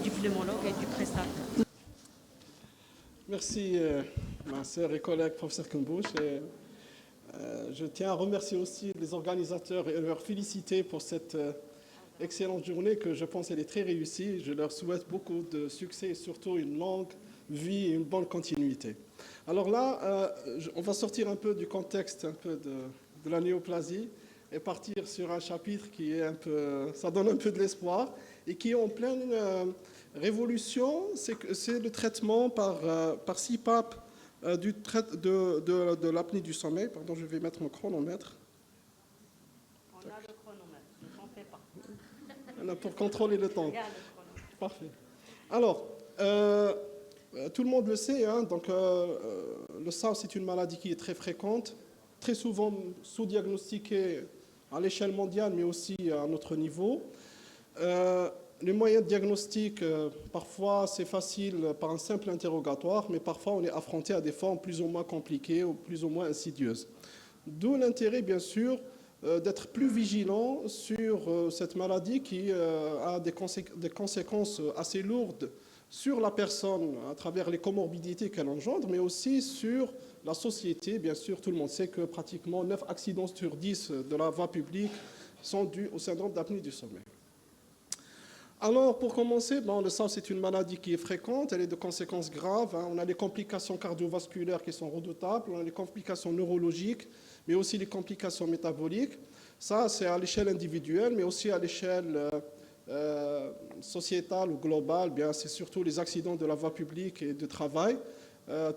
du pneumologue et du prestataire. Merci, ma sœur et collègue, professeur Kembouche. Je tiens à remercier aussi les organisateurs et leur féliciter pour cette excellente journée que je pense elle est très réussie. Je leur souhaite beaucoup de succès et surtout une longue vie et une bonne continuité. Alors là, on va sortir un peu du contexte un peu de la néoplasie et partir sur un chapitre qui est un peu, ça donne un peu de l'espoir et qui est en pleine révolution. C'est le traitement par CPAP de l'apnée du sommeil. Pardon, je vais mettre mon chronomètre. On a le chronomètre, ne t'en fais pas. Pour contrôler le temps. Regarde le chronomètre. Parfait. Alors, tout le monde le sait, hein, donc le SARS c'est une maladie qui est très fréquente, très souvent sous-diagnostiquée à l'échelle mondiale, mais aussi à notre niveau. Les moyens de diagnostic, parfois c'est facile par un simple interrogatoire, mais parfois on est affronté à des formes plus ou moins compliquées ou plus ou moins insidieuses. D'où l'intérêt, bien sûr, d'être plus vigilant sur cette maladie qui a des conséquences assez lourdes sur la personne à travers les comorbidités qu'elle engendre, mais aussi sur la société. Bien sûr, tout le monde sait que pratiquement 9 accidents sur 10 de la voie publique sont dus au syndrome d'apnée du sommeil. Alors, pour commencer, le SARS, c'est une maladie qui est fréquente, elle est de conséquences graves. On a les complications cardiovasculaires qui sont redoutables, on a les complications neurologiques, mais aussi les complications métaboliques. Ça, c'est à l'échelle individuelle, mais aussi à l'échelle sociétale ou globale. Bien, c'est surtout les accidents de la voie publique et de travail.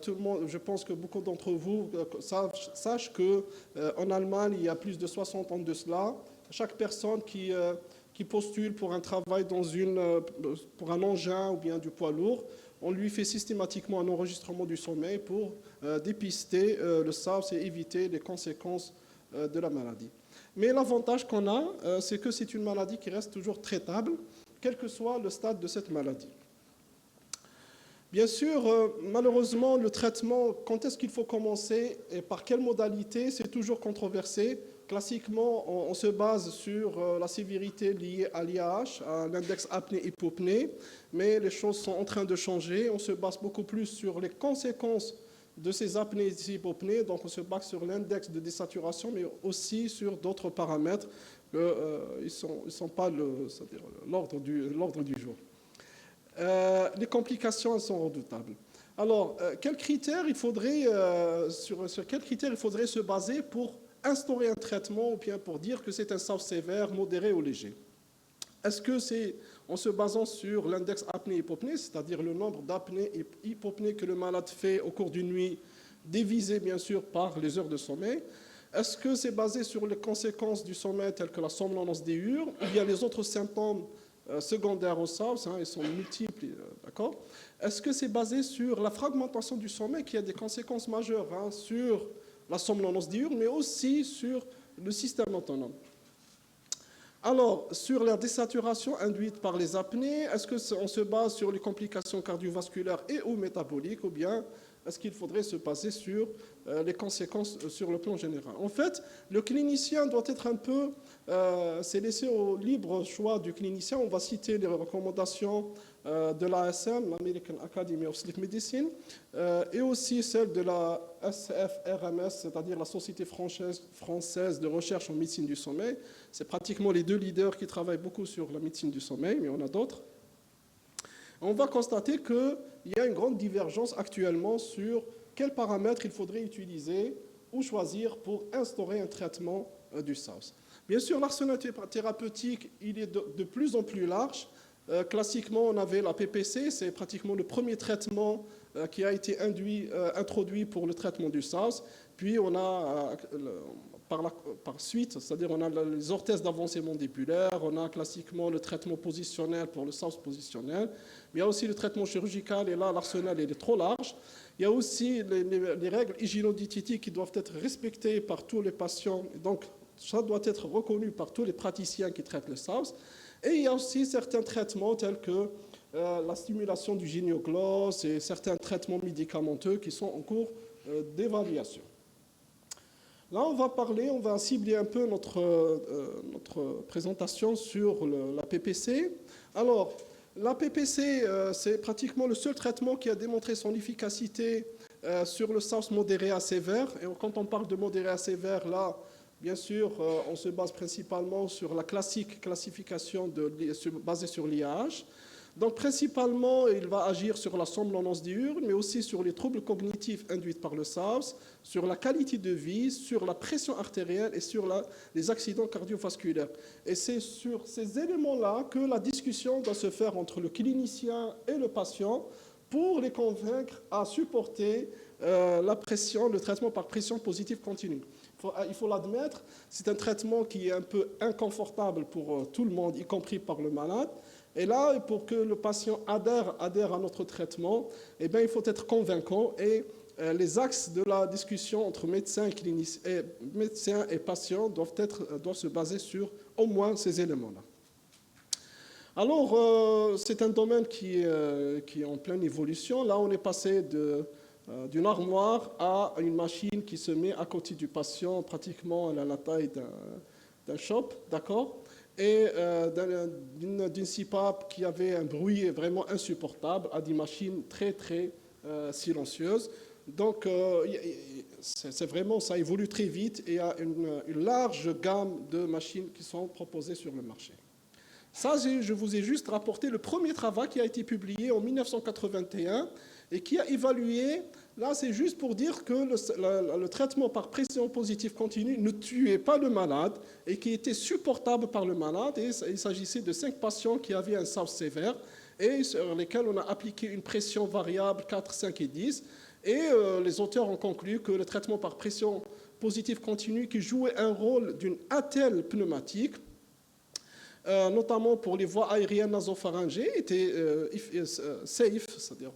Tout le monde, je pense que beaucoup d'entre vous sachent qu'en Allemagne, il y a plus de 60 ans de cela, chaque personne qui postule pour un travail pour un engin ou bien du poids lourd, on lui fait systématiquement un enregistrement du sommeil pour dépister le SARS et éviter les conséquences de la maladie. Mais l'avantage qu'on a, c'est que c'est une maladie qui reste toujours traitable, quel que soit le stade de cette maladie. Bien sûr, malheureusement, le traitement, quand est-ce qu'il faut commencer et par quelle modalité, c'est toujours controversé. Classiquement, on se base sur la sévérité liée à l'IAH, à l'index apnée-hypopnée, mais les choses sont en train de changer. On se base beaucoup plus sur les conséquences de ces apnées et hypopnées, donc on se base sur l'index de désaturation, mais aussi sur d'autres paramètres qui ne sont pas l'ordre du jour. Les complications, elles sont redoutables. Alors, sur quels critères il faudrait se baser pour instaurer un traitement ou bien pour dire que c'est un SARS sévère, modéré ou léger? Est-ce que c'est en se basant sur l'index apnée-hypopnée, c'est-à-dire le nombre d'apnées et hypopnées que le malade fait au cours d'une nuit, divisé bien sûr par les heures de sommeil? Est-ce que c'est basé sur les conséquences du sommeil telles que la somnolence diurne ou bien les autres symptômes secondaires au SARS, ils sont multiples, d'accord? Est-ce que c'est basé sur la fragmentation du sommeil qui a des conséquences majeures sur la somnolence diurne, mais aussi sur le système autonome? Alors, sur la désaturation induite par les apnées, est-ce qu'on se base sur les complications cardiovasculaires et ou métaboliques, ou bien est-ce qu'il faudrait se baser sur les conséquences sur le plan général? En fait, le clinicien doit être un peu, c'est laissé au libre choix du clinicien. On va citer les recommandations de l'ASM, l'American Academy of Sleep Medicine, et aussi celles de la SFRMS, c'est-à-dire la Société française de recherche en médecine du sommeil. C'est pratiquement les deux leaders qui travaillent beaucoup sur la médecine du sommeil, mais on a d'autres. On va constater qu'il y a une grande divergence actuellement sur quels paramètres il faudrait utiliser ou choisir pour instaurer un traitement du SARS. Bien sûr, l'arsenal thérapeutique, il est de plus en plus large. Classiquement, on avait la PPC, c'est pratiquement le premier traitement qui a été introduit pour le traitement du SARS. Puis on a par suite, c'est-à-dire on a les orthèses d'avancée mandibulaire, on a classiquement le traitement positionnel pour le SARS positionnel, mais il y a aussi le traitement chirurgical, et là l'arsenal est trop large. Il y a aussi les règles hygiéno-diététiques qui doivent être respectées par tous les patients, donc ça doit être reconnu par tous les praticiens qui traitent le SARS. Et il y a aussi certains traitements tels que la stimulation du gynéoclosse et certains traitements médicamenteux qui sont en cours d'évaluation. Là, on va cibler un peu notre présentation sur la PPC. Alors, La PPC, c'est pratiquement le seul traitement qui a démontré son efficacité sur le SARS modéré à sévère. Et quand on parle de modéré à sévère, là, bien sûr, on se base principalement sur la classique classification basée sur l'IAH. Donc, principalement, il va agir sur la somnolence diurne, mais aussi sur les troubles cognitifs induits par le SARS, sur la qualité de vie, sur la pression artérielle et sur les accidents cardiovasculaires. Et c'est sur ces éléments-là que la discussion doit se faire entre le clinicien et le patient pour les convaincre à supporter le traitement par pression positive continue. Il faut l'admettre, c'est un traitement qui est un peu inconfortable pour tout le monde, y compris par le malade. Et là, pour que le patient adhère à notre traitement, eh bien, il faut être convaincant. Et les axes de la discussion entre médecins et patients doivent se baser sur au moins ces éléments-là. Alors, c'est un domaine qui est en pleine évolution. Là, on est passé d'une armoire à une machine qui se met à côté du patient, pratiquement à la taille d'un shop, d'accord ? Et d'une CPAP qui avait un bruit vraiment insupportable à des machines très, très silencieuses. Donc, c'est vraiment, ça évolue très vite et il y a une large gamme de machines qui sont proposées sur le marché. Ça, je vous ai juste rapporté le premier travail qui a été publié en 1981 et qui a évalué, là c'est juste pour dire que le traitement par pression positive continue ne tuait pas le malade et qui était supportable par le malade. Et il s'agissait de 5 patients qui avaient un SARS sévère et sur lesquels on a appliqué une pression variable 4, 5 et 10. Et les auteurs ont conclu que le traitement par pression positive continue qui jouait un rôle d'une attelle pneumatique, notamment pour les voies aériennes nasopharyngées, était safe, c'est-à-dire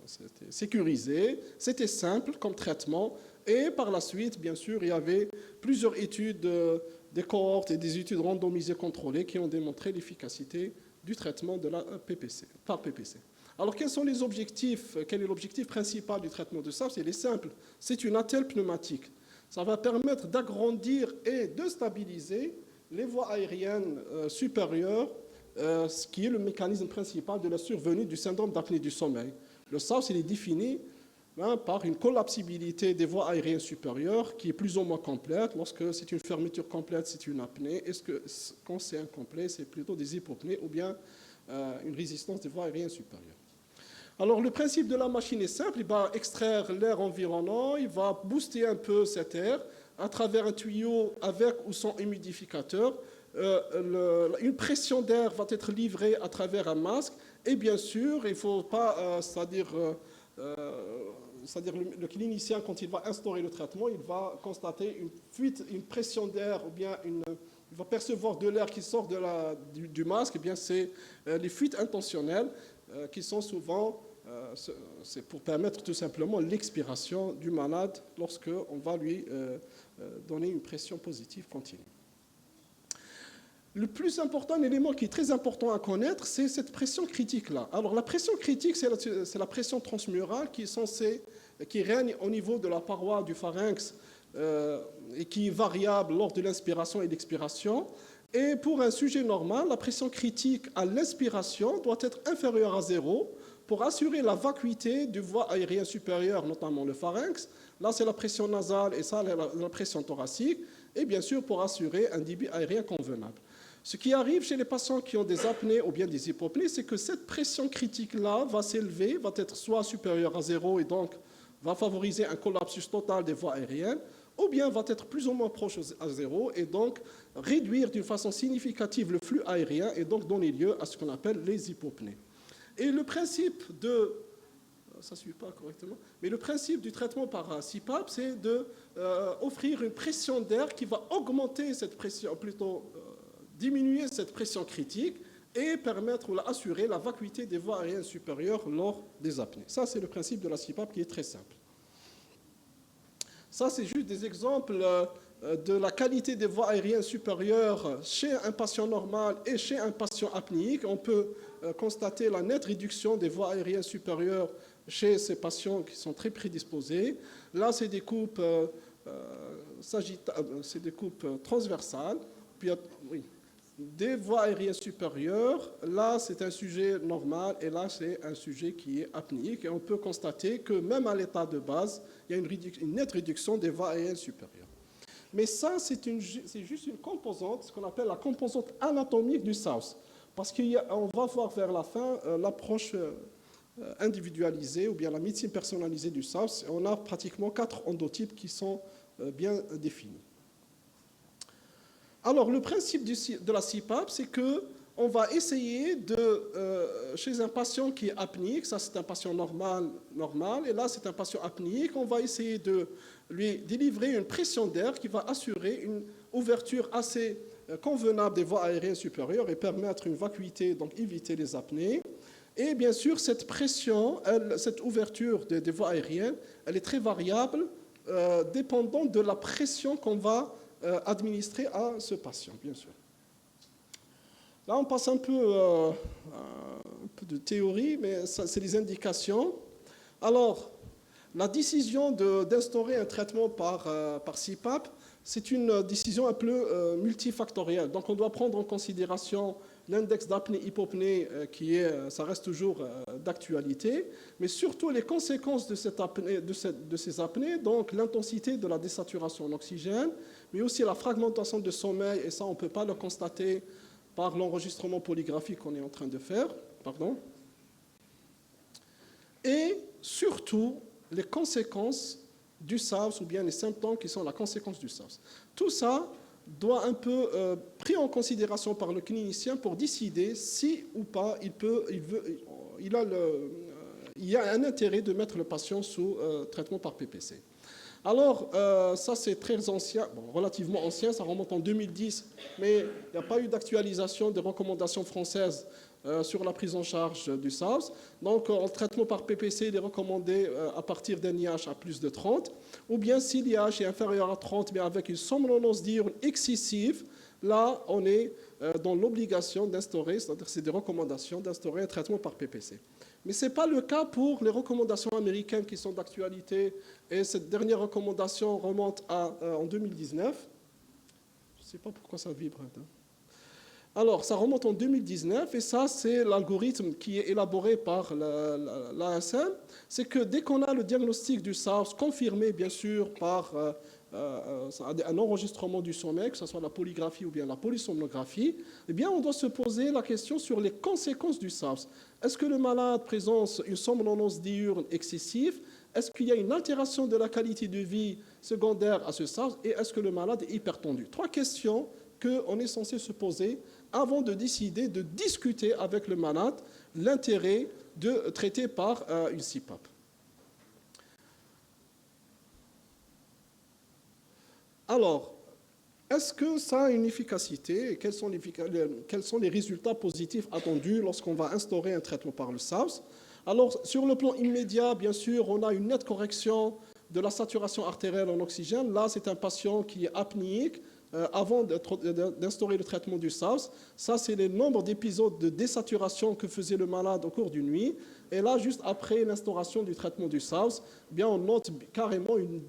c'était sécurisé, c'était simple comme traitement, et par la suite, bien sûr, il y avait plusieurs études, des cohortes et des études randomisées contrôlées qui ont démontré l'efficacité du traitement de la PPC, par PPC. Alors, quels sont les objectifs? Quel est l'objectif principal du traitement de SARS? Il est simple, c'est une attelle pneumatique. Ça va permettre d'agrandir et de stabiliser les voies aériennes supérieures, ce qui est le mécanisme principal de la survenue du syndrome d'apnée du sommeil. Le SARS, il est défini par une collapsibilité des voies aériennes supérieures qui est plus ou moins complète. Lorsque c'est une fermeture complète, c'est une apnée. Quand c'est incomplet, c'est plutôt des hypopnées ou bien une résistance des voies aériennes supérieures. Alors, le principe de la machine est simple. Il va extraire l'air environnant, il va booster un peu cet air à travers un tuyau avec ou sans humidificateur. Une pression d'air va être livrée à travers un masque. Et bien sûr, il ne faut pas, c'est-à-dire le clinicien, quand il va instaurer le traitement, il va constater une fuite, une pression d'air, ou bien il va percevoir de l'air qui sort du masque. Et bien, c'est les fuites intentionnelles qui sont souvent, c'est pour permettre tout simplement l'expiration du malade lorsqu'on va lui donner une pression positive continue. Le plus important, l'élément qui est très important à connaître, c'est cette pression critique-là. Alors, la pression critique, c'est la pression transmurale qui règne au niveau de la paroi du pharynx et qui est variable lors de l'inspiration et l'expiration. Et pour un sujet normal, la pression critique à l'inspiration doit être inférieure à 0 pour assurer la vacuité du voie aérien supérieur, notamment le pharynx. Là, c'est la pression nasale et ça, la pression thoracique. Et bien sûr, pour assurer un débit aérien convenable. Ce qui arrive chez les patients qui ont des apnées ou bien des hypopnées, c'est que cette pression critique-là va s'élever, va être soit supérieure à 0 et donc va favoriser un collapsus total des voies aériennes, ou bien va être plus ou moins proche à 0 et donc réduire d'une façon significative le flux aérien et donc donner lieu à ce qu'on appelle les hypopnées. Et le principe ça ne suit pas correctement, mais le principe du traitement par CPAP, c'est d'offrir une pression d'air qui va augmenter cette pression, plutôt diminuer cette pression critique et permettre ou assurer la vacuité des voies aériennes supérieures lors des apnées. Ça, c'est le principe de la CPAP qui est très simple. Ça, c'est juste des exemples de la qualité des voies aériennes supérieures chez un patient normal et chez un patient apnéique. On peut constater la nette réduction des voies aériennes supérieures chez ces patients qui sont très prédisposés. Là, c'est des coupes, transversales. Puis, oui. des voies aériennes supérieures, là c'est un sujet normal et là c'est un sujet qui est apnéique. Et on peut constater que même à l'état de base, il y a une nette réduction des voies aériennes supérieures. Mais ça, c'est juste une composante, ce qu'on appelle la composante anatomique du SAWS. Parce qu'on va voir vers la fin l'approche individualisée ou bien la médecine personnalisée du SAWS. On a pratiquement 4 endotypes qui sont bien définis. Alors, le principe de la CPAP, c'est qu'on va essayer chez un patient qui est apnéique, ça c'est un patient normal, et là c'est un patient apnéique, on va essayer de lui délivrer une pression d'air qui va assurer une ouverture assez convenable des voies aériennes supérieures et permettre une vacuité, donc éviter les apnées. Et bien sûr, cette pression, cette ouverture des voies aériennes, elle est très variable, dépendant de la pression qu'on va administrer à ce patient, bien sûr. Là, on passe un peu de théorie, mais c'est les indications. Alors, la décision d'instaurer un traitement par CPAP, c'est une décision un peu multifactorielle. Donc, on doit prendre en considération l'index d'apnée-hypopnée, ça reste toujours d'actualité, mais surtout les conséquences de ces apnées, donc l'intensité de la désaturation en oxygène, mais aussi la fragmentation de sommeil, et ça, on ne peut pas le constater par l'enregistrement polygraphique qu'on est en train de faire. Et surtout, les conséquences du SAWS, ou bien les symptômes qui sont la conséquence du SAWS. Tout ça doit un peu pris en considération par le clinicien pour décider si ou pas il y a un intérêt de mettre le patient sous traitement par PPC. Alors, ça c'est très ancien, relativement ancien, ça remonte en 2010, mais il n'y a pas eu d'actualisation des recommandations françaises sur la prise en charge du SAWS. Donc, en traitement par PPC, il est recommandé à partir d'un IH à plus de 30, ou bien si l'IH est inférieur à 30, mais avec une somnolence diurne excessive, là, on est dans l'obligation d'instaurer, c'est-à-dire c'est des recommandations d'instaurer un traitement par PPC. Mais ce n'est pas le cas pour les recommandations américaines qui sont d'actualité, et cette dernière recommandation remonte en 2019. Je ne sais pas pourquoi ça vibre. Alors, ça remonte en 2019, et ça, c'est l'algorithme qui est élaboré par l'ASM. C'est que dès qu'on a le diagnostic du SAWS, confirmé bien sûr par un enregistrement du sommeil, que ce soit la polygraphie ou bien la polysomnographie, eh bien, on doit se poser la question sur les conséquences du SAWS. Est-ce que le malade présente une somnolence diurne excessive? Est-ce qu'il y a une altération de la qualité de vie secondaire à ce SAWS? Et est-ce que le malade est hypertendu? 3 questions qu'on est censé se poser avant de décider de discuter avec le malade l'intérêt de traiter par une CPAP. Alors, est-ce que ça a une efficacité et quels sont les résultats positifs attendus lorsqu'on va instaurer un traitement par le SAWS? Alors, sur le plan immédiat, bien sûr, on a une nette correction de la saturation artérielle en oxygène. Là, c'est un patient qui est apnéique avant d'instaurer le traitement du SAWS. Ça, c'est le nombre d'épisodes de désaturation que faisait le malade au cours d'une nuit. Et là, juste après l'instauration du traitement du SAWS, bien, on note carrément une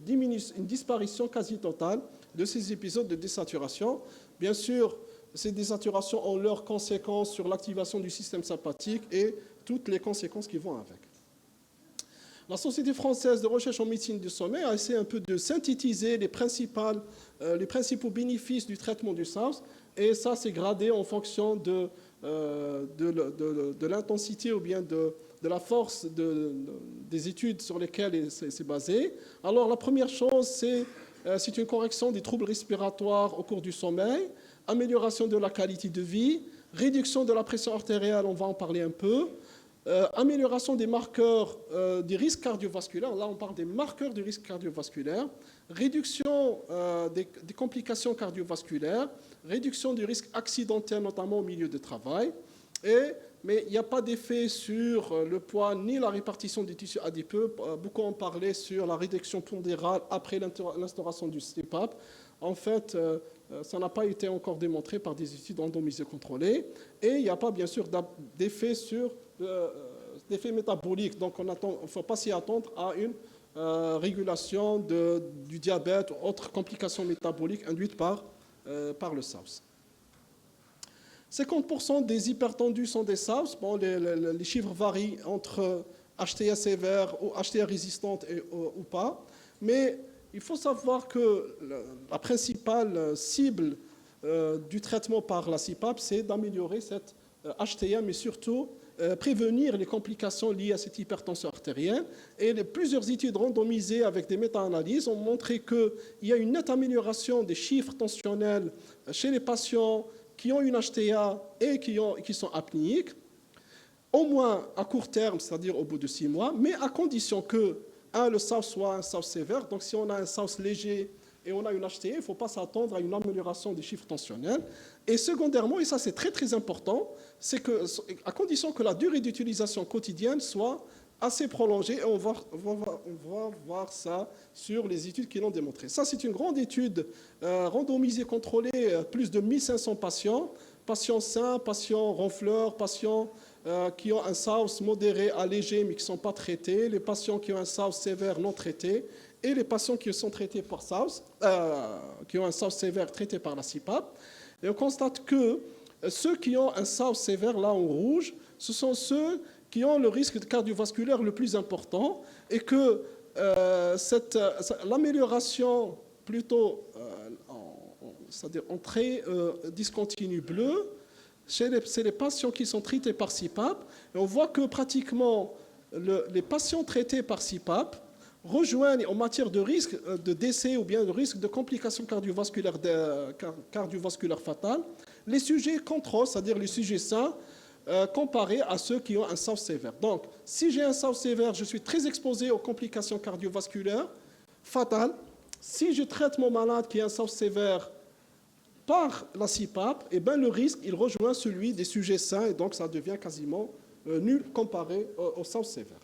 disparition quasi totale de ces épisodes de désaturation. Bien sûr, ces désaturations ont leurs conséquences sur l'activation du système sympathique et toutes les conséquences qui vont avec. La Société française de recherche en médecine du sommeil a essayé un peu de synthétiser les principaux bénéfices du traitement du SAWS, et ça, c'est gradé en fonction de l'intensité ou bien de la force des études sur lesquelles c'est basé. Alors, la première chose, c'est une correction des troubles respiratoires au cours du sommeil, amélioration de la qualité de vie, réduction de la pression artérielle, on va en parler un peu, amélioration des marqueurs des risques cardiovasculaires, là on parle des marqueurs du risque cardiovasculaire, réduction des complications cardiovasculaires, réduction du risque accidentel, notamment au milieu de travail, mais il n'y a pas d'effet sur le poids ni la répartition des tissus adipeux. Beaucoup ont parlé sur la réduction pondérale après l'instauration du CPAP. En fait, ça n'a pas été encore démontré par des études randomisées contrôlées. Et il n'y a pas, bien sûr, d'effet métabolique. Donc, il ne faut pas s'y attendre à une régulation du diabète ou autres complications métaboliques induites par le SAWS. 50% des hypertendus sont des SAWS. Bon, les chiffres varient entre HTA sévère ou HTA résistante ou pas. Mais il faut savoir que la principale cible du traitement par la CPAP, c'est d'améliorer cette HTA, mais surtout prévenir les complications liées à cette hypertension artérielle. Et plusieurs études randomisées avec des méta-analyses ont montré qu'il y a une nette amélioration des chiffres tensionnels chez les patients qui ont une HTA et qui sont apnéiques, au moins à court terme, c'est-à-dire au bout de 6 mois, mais à condition que le SAWS soit un SAWS sévère. Donc si on a un SAWS léger et on a une HTA, il ne faut pas s'attendre à une amélioration des chiffres tensionnels. Et secondairement, et ça c'est très très important, c'est qu'à condition que la durée d'utilisation quotidienne soit assez prolongée, et on va voir ça sur les études qui l'ont démontré. Ça c'est une grande étude randomisée, contrôlée, plus de 1500 patients, patients sains, patients ronfleurs, patients qui ont un SAWS modéré à léger mais qui ne sont pas traités, les patients qui ont un SAWS sévère non traité, et les patients qui sont traités par SAWS, qui ont un SAWS sévère traité par la CPAP. Et on constate que ceux qui ont un SAWS sévère, là en rouge, ce sont ceux qui ont le risque cardiovasculaire le plus important, et que l'amélioration plutôt, c'est-à-dire en trait discontinu bleu, c'est les patients qui sont traités par CPAP, et on voit que pratiquement les patients traités par CPAP rejoignent en matière de risque de décès ou bien de risque de complications cardiovasculaires fatales les sujets contrôles, c'est-à-dire les sujets sains, comparés à ceux qui ont un SAWS sévère. Donc, si j'ai un SAWS sévère, je suis très exposé aux complications cardiovasculaires fatales. Si je traite mon malade qui a un SAWS sévère par la CPAP, eh bien, le risque, il rejoint celui des sujets sains, et donc ça devient quasiment nul comparé au SAWS sévère.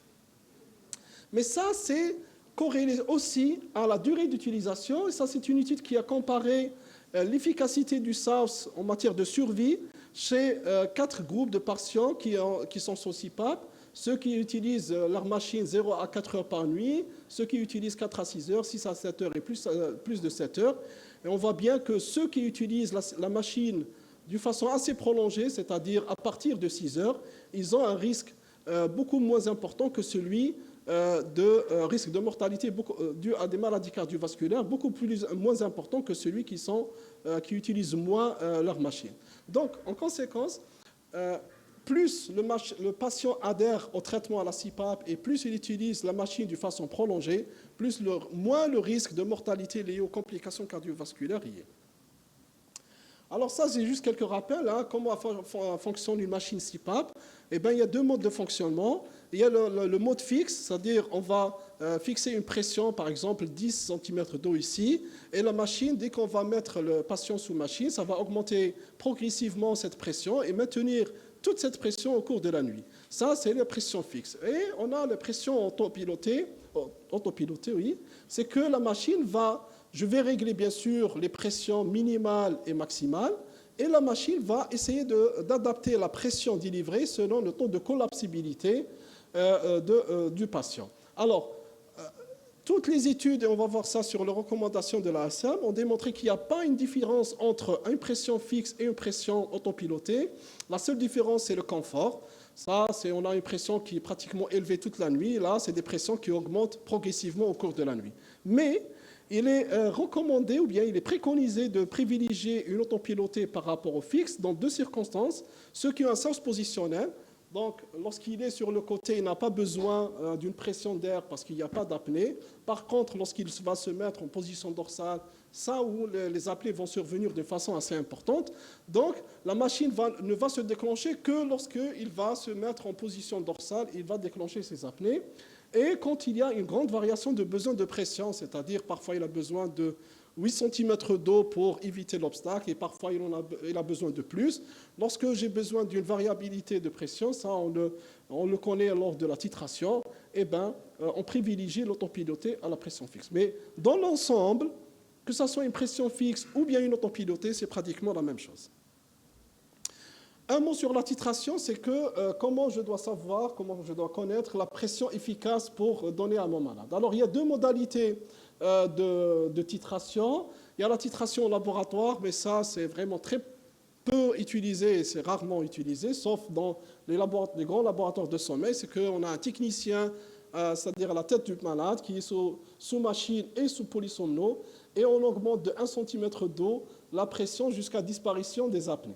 Mais ça, c'est corrélé aussi à la durée d'utilisation, et ça, c'est une étude qui a comparé l'efficacité du SAWS en matière de survie chez 4 groupes de patients qui sont sous CPAP, ceux qui utilisent leur machine 0 à 4 heures par nuit, ceux qui utilisent 4 à 6 heures, 6 à 7 heures et plus de 7 heures. Et on voit bien que ceux qui utilisent la machine d'une façon assez prolongée, c'est-à-dire à partir de 6 heures, ils ont un risque beaucoup moins important que celui de risque de mortalité dû à des maladies cardiovasculaires, beaucoup moins important que celui qui utilisent moins leur machine. Donc, en conséquence, plus le patient adhère au traitement à la CPAP et plus il utilise la machine de façon prolongée, moins le risque de mortalité lié aux complications cardiovasculaires y est. Alors ça, c'est juste quelques rappels. Comment fonctionne une machine CPAP? Eh bien, il y a 2 modes de fonctionnement. Il y a le mode fixe, c'est-à-dire on va fixer une pression, par exemple 10 cm d'eau ici, et la machine, dès qu'on va mettre le patient sous machine, ça va augmenter progressivement cette pression et maintenir toute cette pression au cours de la nuit. Ça, c'est la pression fixe. Et on a la pression autopilotée, oui, c'est que la machine je vais régler bien sûr les pressions minimales et maximales, et la machine va essayer d'adapter la pression délivrée selon le taux de collapsibilité du patient. Alors, toutes les études, et on va voir ça sur les recommandations de la ASM, ont démontré qu'il n'y a pas une différence entre une pression fixe et une pression autopilotée. La seule différence, c'est le confort. Ça, on a une pression qui est pratiquement élevée toute la nuit. Là, c'est des pressions qui augmentent progressivement au cours de la nuit. Mais il est recommandé ou bien il est préconisé de privilégier une autopilotée par rapport au fixe dans 2 circonstances. Ceux qui ont un SAWS positionnel, donc lorsqu'il est sur le côté, il n'a pas besoin d'une pression d'air parce qu'il n'y a pas d'apnée. Par contre, lorsqu'il va se mettre en position dorsale, ça où les apnées vont survenir de façon assez importante. Donc la machine ne va se déclencher que lorsqu'il va se mettre en position dorsale, il va déclencher ses apnées. Et quand il y a une grande variation de besoin de pression, c'est-à-dire parfois il a besoin de 8 cm d'eau pour éviter l'obstacle et parfois il a besoin de plus. Lorsque j'ai besoin d'une variabilité de pression, ça on le connaît lors de la titration, eh bien, on privilégie l'autopiloté à la pression fixe. Mais dans l'ensemble, que ce soit une pression fixe ou bien une autopilotée, c'est pratiquement la même chose. Un mot sur la titration, c'est que comment je dois savoir, comment je dois connaître la pression efficace pour donner à mon malade. Alors, il y a 2 modalités de titration. Il y a la titration au laboratoire, mais ça, c'est vraiment très peu utilisé, c'est rarement utilisé, sauf dans les grands laboratoires de sommeil, c'est qu'on a un technicien, c'est-à-dire à la tête du malade, qui est sous machine et sous polysomno, et on augmente de 1 cm d'eau la pression jusqu'à disparition des apnées.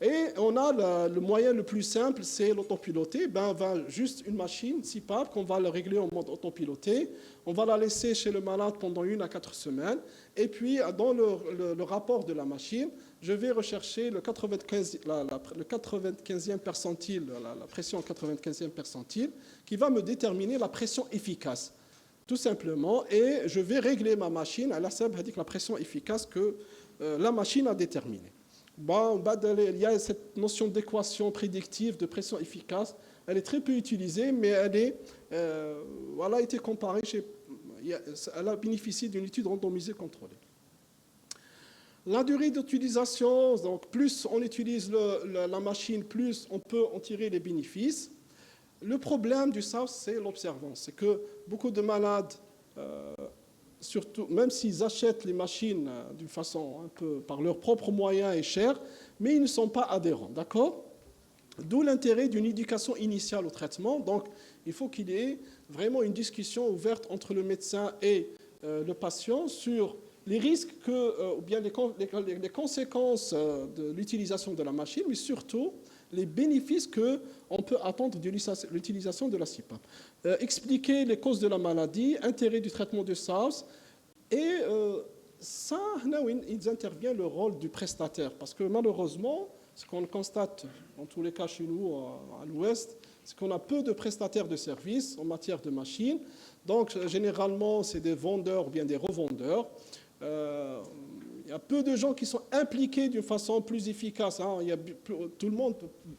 Et on a le moyen le plus simple, c'est l'autopiloté. On va juste une machine CPAP qu'on va le régler en mode autopiloté. On va la laisser chez le malade pendant 1 à 4 semaines. Et puis, dans le rapport de la machine, je vais rechercher le 95e percentile, la pression 95e percentile, qui va me déterminer la pression efficace, tout simplement. Et je vais régler ma machine à la pression efficace que la machine a déterminée. Il y a cette notion d'équation prédictive de pression efficace. Elle est très peu utilisée, mais elle a été comparée, elle a bénéficié d'une étude randomisée contrôlée. La durée d'utilisation, donc plus on utilise la machine, plus on peut en tirer les bénéfices. Le problème du SAWS, c'est l'observance. C'est que beaucoup de malades, surtout, même s'ils achètent les machines d'une façon un peu par leurs propres moyens et chers, mais ils ne sont pas adhérents, d'accord? D'où l'intérêt d'une éducation initiale au traitement. Donc, il faut qu'il y ait vraiment une discussion ouverte entre le médecin et le patient sur les risques ou bien les conséquences de l'utilisation de la machine, mais surtout les bénéfices qu'on peut attendre de l'utilisation de la CPAP. Expliquer les causes de la maladie, intérêt du traitement de SAWS, et ça, il intervient le rôle du prestataire, parce que malheureusement, ce qu'on constate, en tous les cas chez nous à l'Ouest, c'est qu'on a peu de prestataires de services en matière de machines. Donc, généralement, c'est des vendeurs ou bien des revendeurs. Il y a peu de gens qui sont impliqués d'une façon plus efficace.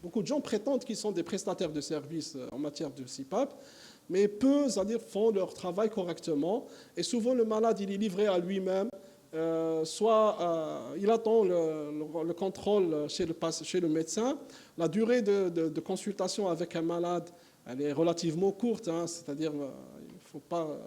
Beaucoup de gens prétendent qu'ils sont des prestataires de services en matière de CPAP, mais peu, c'est-à-dire, font leur travail correctement. Et souvent, le malade, il est livré à lui-même. Soit il attend le contrôle chez le médecin. La durée de consultation avec un malade, elle est relativement courte, c'est-à-dire il ne faut pas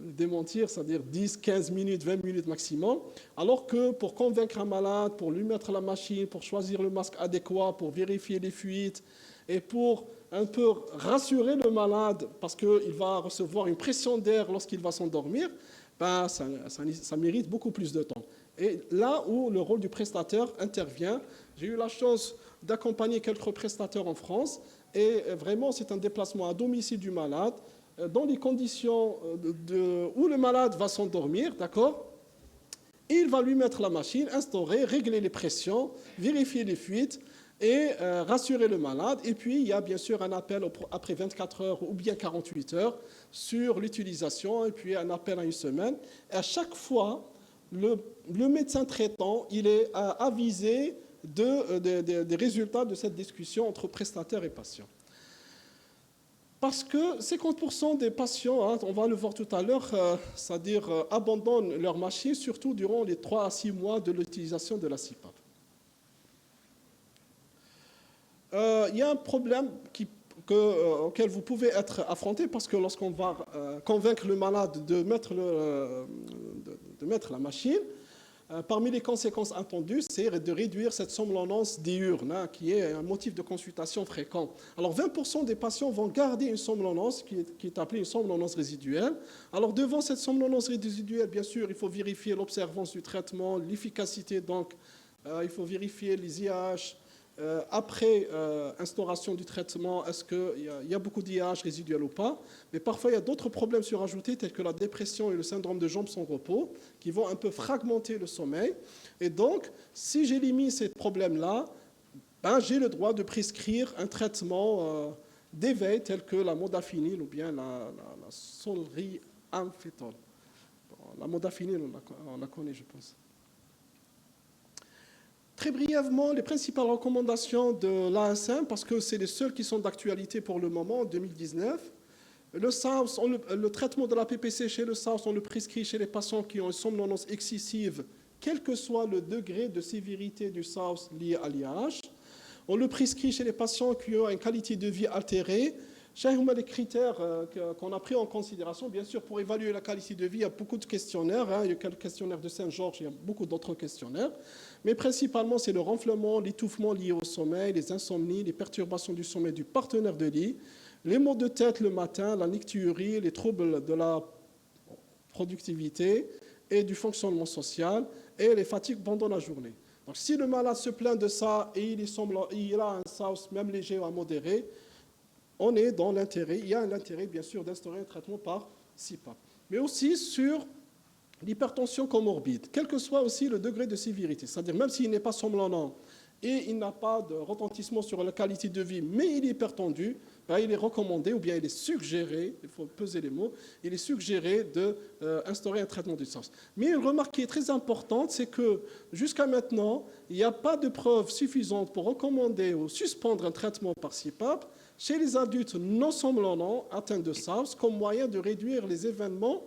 le démentir, c'est-à-dire 10, 15 minutes, 20 minutes maximum, alors que pour convaincre un malade, pour lui mettre la machine, pour choisir le masque adéquat, pour vérifier les fuites et pour un peu rassurer le malade parce qu'il va recevoir une pression d'air lorsqu'il va s'endormir, ça mérite beaucoup plus de temps. Et là où le rôle du prestataire intervient, j'ai eu la chance d'accompagner quelques prestataires en France et vraiment c'est un déplacement à domicile du malade dans les conditions où le malade va s'endormir, d'accord? Il va lui mettre la machine, instaurer, régler les pressions, vérifier les fuites et rassurer le malade. Et puis, il y a bien sûr un appel après 24 heures ou bien 48 heures sur l'utilisation, et puis un appel à 1 semaine. Et à chaque fois, le médecin traitant, il est avisé des résultats de cette discussion entre prestataire et patient. Parce que 50% des patients, on va le voir tout à l'heure, c'est-à-dire abandonnent leur machine, surtout durant les 3 à 6 mois de l'utilisation de la CPAP. Il y a un problème auquel vous pouvez être affronté, parce que lorsqu'on va convaincre le malade de mettre la machine, parmi les conséquences attendues, c'est de réduire cette somnolence diurne, qui est un motif de consultation fréquent. Alors 20% des patients vont garder une somnolence qui est appelée une somnolence résiduelle. Alors devant cette somnolence résiduelle, bien sûr, il faut vérifier l'observance du traitement, l'efficacité, donc il faut vérifier les IAH. Après instauration du traitement, est-ce qu'il y a beaucoup d'IAH résiduels ou pas? Mais parfois, il y a d'autres problèmes surajoutés, tels que la dépression et le syndrome de jambes sans repos, qui vont un peu fragmenter le sommeil. Et donc, si j'élimine ces problèmes-là, j'ai le droit de prescrire un traitement d'éveil, tel que la modafinil ou bien la solriamfétol. La modafinil, on la connaît, je pense. Très brièvement, les principales recommandations de l'ASM, parce que c'est les seules qui sont d'actualité pour le moment, en 2019. Le traitement de la PPC chez le SAWS, on le prescrit chez les patients qui ont une somnolence excessive, quel que soit le degré de sévérité du SAWS lié à l'IAH. On le prescrit chez les patients qui ont une qualité de vie altérée, Les critères qu'on a pris en considération, bien sûr, pour évaluer la qualité de vie, il y a beaucoup de questionnaires. Il y a le questionnaire de Saint-Georges, il y a beaucoup d'autres questionnaires. Mais principalement, c'est le renflement, l'étouffement lié au sommeil, les insomnies, les perturbations du sommeil du partenaire de lit, les maux de tête le matin, la nicturie, les troubles de la productivité et du fonctionnement social et les fatigues pendant la journée. Donc, si le malade se plaint de ça et il a un SAOS même léger ou à modéré, on est dans l'intérêt, il y a l'intérêt bien sûr d'instaurer un traitement par CPAP. Mais aussi sur l'hypertension comorbide, quel que soit aussi le degré de sévérité, c'est-à-dire même s'il n'est pas somnolent et il n'a pas de retentissement sur la qualité de vie, mais il est hypertendu, ben il est recommandé ou bien il est suggéré, il faut peser les mots, il est suggéré d'instaurer un traitement du SAOS. Mais une remarque qui est très importante, c'est que jusqu'à maintenant, il n'y a pas de preuves suffisantes pour recommander ou suspendre un traitement par CPAP chez les adultes non somnolents atteints de SAOS comme moyen de réduire les événements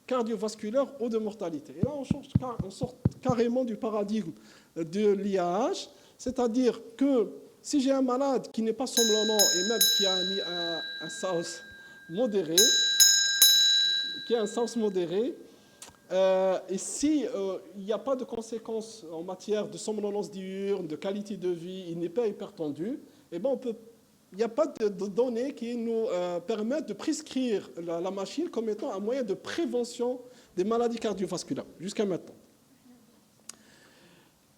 cardiovasculaires ou de mortalité. Et là, on sort carrément du paradigme de l'IAH, c'est-à-dire que si j'ai un malade qui n'est pas somnolent et même qui a un SAOS modéré, et si il n'y a pas de conséquences en matière de somnolence diurne, de qualité de vie, il n'est pas hypertendu, eh ben il n'y a pas de données qui nous permettent de prescrire la machine comme étant un moyen de prévention des maladies cardiovasculaires, jusqu'à maintenant.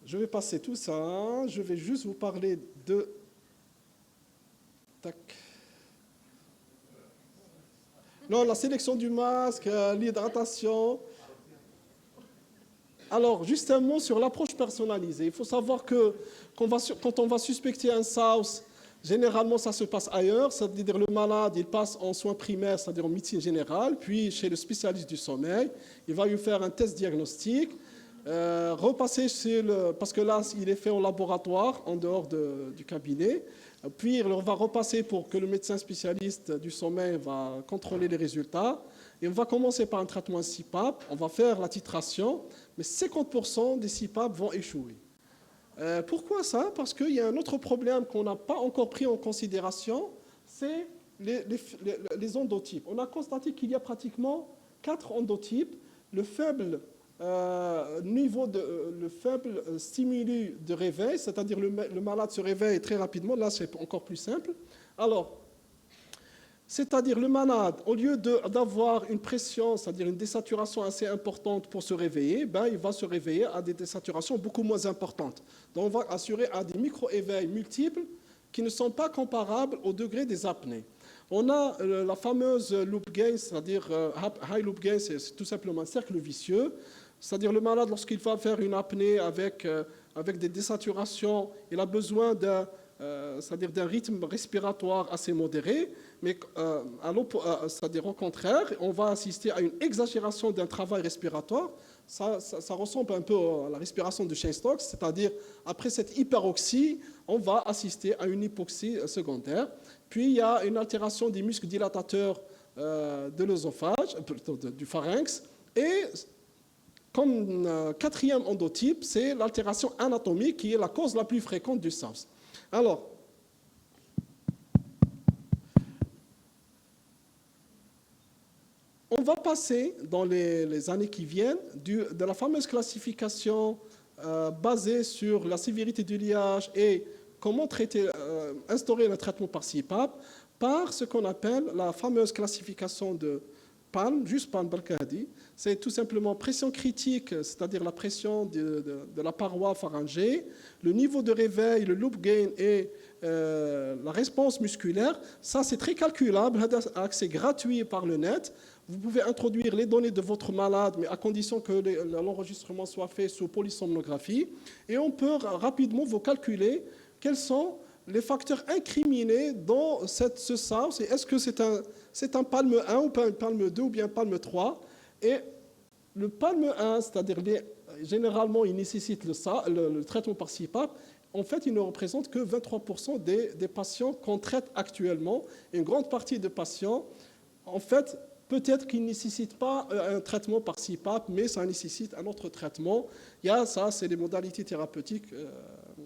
Je vais passer tout ça, je vais juste vous parler de... Tac. Non, la sélection du masque, l'hydratation. Alors, justement, sur l'approche personnalisée, il faut savoir que quand on va suspecter un SAOS, généralement, ça se passe ailleurs, c'est-à-dire le malade, il passe en soins primaires, c'est-à-dire en médecine générale, puis chez le spécialiste du sommeil, il va lui faire un test diagnostique, repasser parce que là, il est fait en laboratoire, en dehors du cabinet, puis on va repasser pour que le médecin spécialiste du sommeil va contrôler les résultats, et on va commencer par un traitement CPAP, on va faire la titration, mais 50% des CPAP vont échouer. Pourquoi ça? Parce qu'il y a un autre problème qu'on n'a pas encore pris en considération, c'est les endotypes. On a constaté qu'il y a pratiquement 4 endotypes. Le faible le faible stimuli de réveil, c'est-à-dire le malade se réveille très rapidement, là c'est encore plus simple. Alors, c'est-à-dire le malade, au lieu d'avoir une pression, c'est-à-dire une désaturation assez importante pour se réveiller, ben, il va se réveiller à des désaturations beaucoup moins importantes. Donc on va assurer à des micro-éveils multiples qui ne sont pas comparables au degré des apnées. On a la fameuse loop gain, c'est-à-dire high loop gain, c'est tout simplement un cercle vicieux. C'est-à-dire le malade, lorsqu'il va faire une apnée avec des désaturations, il a besoin c'est-à-dire d'un rythme respiratoire assez modéré, mais c'est-à-dire au contraire, on va assister à une exagération d'un travail respiratoire. Ça ressemble un peu à la respiration de Cheyne-Stokes, c'est-à-dire après cette hyperoxie, on va assister à une hypoxie secondaire. Puis il y a une altération des muscles dilatateurs de l'œsophage, plutôt du pharynx, et comme quatrième endotype, c'est l'altération anatomique qui est la cause la plus fréquente du SAOS. Alors, on va passer dans les années qui viennent de la fameuse classification basée sur la sévérité du liage et comment instaurer le traitement par CPAP par ce qu'on appelle la fameuse classification de PALM, juste PALM Belkadi. C'est tout simplement pression critique, c'est-à-dire la pression de la paroi pharyngée, le niveau de réveil, le loop gain et la réponse musculaire. Ça, c'est très calculable, accès gratuit par le net. Vous pouvez introduire les données de votre malade, mais à condition que l'enregistrement soit fait sous polysomnographie. Et on peut rapidement vous calculer quels sont les facteurs incriminés dans ce SAOS. Est-ce que c'est un PALM 1 ou un PALM 2 ou bien un PALM 3? Et le PALM 1, c'est-à-dire généralement, il nécessite le traitement par CPAP. En fait, il ne représente que 23% des patients qu'on traite actuellement. Et une grande partie des patients, en fait, peut-être qu'ils ne nécessitent pas un traitement par CPAP, mais ça nécessite un autre traitement. Il y a ça, c'est les modalités thérapeutiques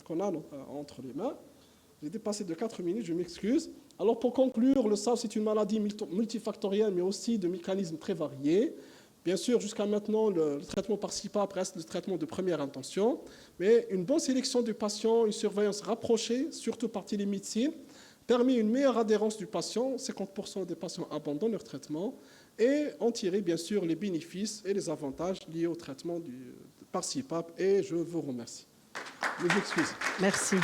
qu'on a entre les mains. J'ai dépassé de 4 minutes, je m'excuse. Alors pour conclure, le SAV, c'est une maladie multifactorielle, mais aussi de mécanismes très variés. Bien sûr, jusqu'à maintenant, le traitement par CPAP reste le traitement de première intention, mais une bonne sélection du patient, une surveillance rapprochée, surtout par télémédecine, permet une meilleure adhérence du patient. 50% des patients abandonnent leur traitement et en tirer bien sûr les bénéfices et les avantages liés au traitement par CPAP. Et je vous remercie. Je m'excuse. Merci.